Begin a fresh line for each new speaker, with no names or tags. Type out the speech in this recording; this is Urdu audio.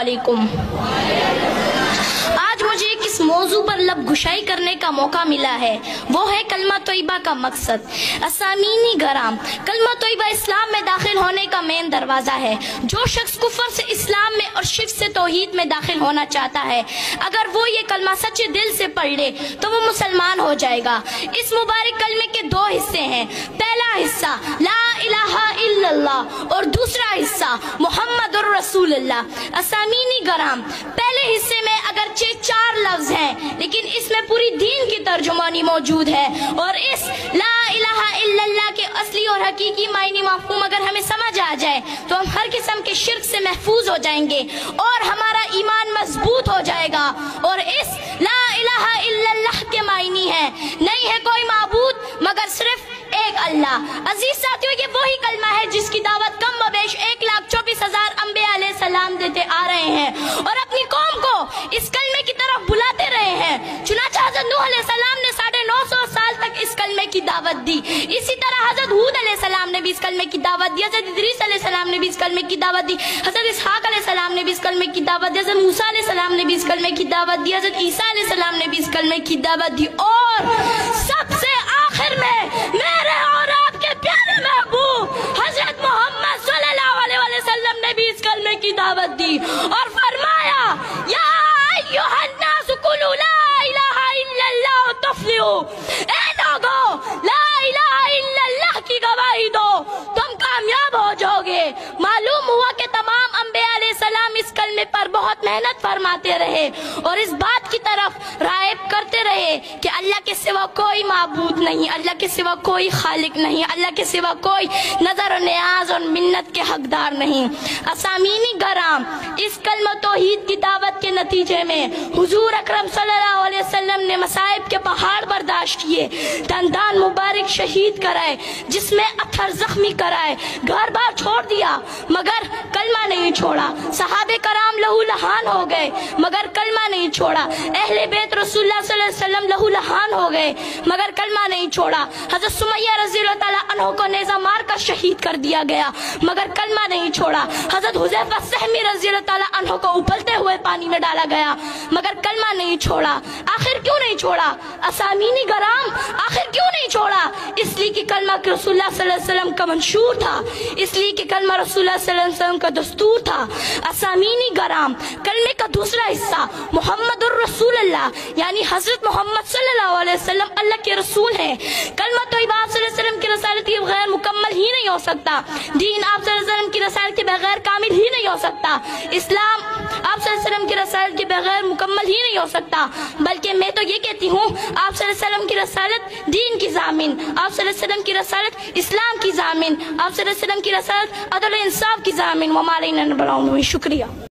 علیکم۔ آج مجھے کس موضوع پر لب گشائی کرنے کا موقع ملا ہے وہ ہے کلمہ طیبہ کا مقصد۔ اسامعین گرام، کلمہ طیبہ اسلام میں داخل ہونے کا مین دروازہ ہے۔ جو شخص کفر سے اسلام میں اور شرک سے توحید میں داخل ہونا چاہتا ہے، اگر وہ یہ کلمہ سچے دل سے پڑھ لے تو وہ مسلمان ہو جائے گا۔ اس مبارک کلمے کے دو حصے ہیں۔ پہلا حصہ لا الہ الا اللہ اور دوسرا حصہ محمد الرسول اللہ۔ اسامعین گرام، پہلے حصے میں اگرچہ 4 لفظ ہیں لیکن اس میں پوری دین کی ترجمانی موجود ہے، اور اس لا الہ الا اللہ کے اصلی اور حقیقی معنی مفہوم اگر ہمیں سمجھ آ جائے تو ہم ہر قسم کے شرک سے محفوظ ہو جائیں گے اور ہمارا ایمان مضبوط ہو جائے گا۔ اور اس لا الہ الا اللہ کے معنی ہے نہیں ہے کوئی معبود مگر صرف ایک اللہ۔ عزیز ساتھیوں، یہ وہی کلمہ ہے جس کی دعوت کم و بیش 1,24,000 انبیاء علیہ السلام دیتے آ رہے ہیں اور اپنی قوم کو اس کلمے کی طرف بلاتے رہے ہیں۔ چنانچہ حضرت نوح علیہ السلام نے 950 سال تک اس کلمے کی دعوت دی۔ اسی طرح حضرت ہود علیہ السلام نے بھی اس کلمے کی دعوت دی، حضرت ادریس علیہ السلام نے بھی اس کلمے کی دعوت دی، حضرت اسحاق علیہ السلام نے بھی اس کلمے کی دعوت دی، حضرت موسیٰ علیہ السلام نے بھی اس کلمے کی دعوت دی، حضرت عیسیٰ علیہ السلام نے بھی اس کلمے کی دعوت دی، اور سب سے آخر میں میرے اور آپ کے پیارے محبوب حضرت محمد صلی اللہ علیہ وسلم نے بھی اس کلمے کی دعوت دی اور فرمایا یا ایھا الناس قولوا لا الہ الا اللہ تفلحوا۔ اے لوگو، لا الہ الا اللہ کی گواہی دو، تم کامیاب ہو جاؤ گے۔ معلوم ہوا کہ تمام انبیاء علیہ السلام اس کلمے پر بہت محنت فرماتے رہے اور اس بات کی طرف راغب کرتے رہے کہ اللہ کے سوا کوئی معبود نہیں، اللہ کے سوا کوئی خالق نہیں، اللہ کے سوا کوئی نظر و نیاز اور منت کے حقدار نہیں۔ اسامعین گرام، اس کلمہ توحید کی دعوت کے نتیجے میں حضور اکرم صلی اللہ علیہ وسلم نے مصائب کے پہاڑ برداشت کیے، دندان مبارک شہید کرائے، جسمیں اتھر زخمی کرائے، گھر بار چھوڑ دیا مگر کلمہ نہیں چھوڑا، صحابہ کرام لہو لہان ہو گئے مگر کلمہ نہیں چھوڑا، اہل بیت رسول اللہ صلی اللہ علیہ وسلم لہو لہان ہو گئے مگر کلمہ نہیں چھوڑا، حضرت سمیہ رضی اللہ تعالیٰ عنہ کو نیزہ مار کر شہید کر دیا گیا مگر کلمہ نہیں چھوڑا، حضرت حذیفہ سہمی رضی اللہ تعالیٰ عنہ کو ابلتے ہوئے پانی میں ڈالا گیا مگر کلمہ نہیں چھوڑا۔ آخر کیوں نہیں چھوڑا؟ اسامعین گرام، آخر کیوں نہیں چھوڑا؟ اس لیے کہ کلمہ رسول اللہ صلی اللہ علیہ وسلم کا منشور تھا، اس لیے کہ کلمہ رسول اللہ صلی اللہ علیہ وسلم کا دستور تھا۔ اسامعین گرام، کلمے کا دوسرا حصہ محمد الرسول اللہ یعنی حضرت محمد صلی اللہ علیہ وسلم اللہ کے رسول ہیں۔ کلمہ طیبہ آپ صلی اللہ علیہ وسلم کی رسالت کے بغیر مکمل ہی نہیں ہو سکتا، دین آپ صلی اللہ علیہ وسلم کی رسالت کے بغیر کامل ہی نہیں ہو سکتا، اسلام آپ صلی اللہ علیہ وسلم کی رسالت کے بغیر مکمل ہی نہیں ہو سکتا، بلکہ میں تو یہ کہتی ہوں آپ صلی اللہ علیہ وسلم کی رسالت دین کی ضامن، آپ صلی اللہ علیہ وسلم کی رسالت اسلام کی ضامن، آپ صلی اللہ علیہ وسلم کی رسالت عدل و انصاف کی ضامن۔ وما علینا الا البلاغ۔ شکریہ۔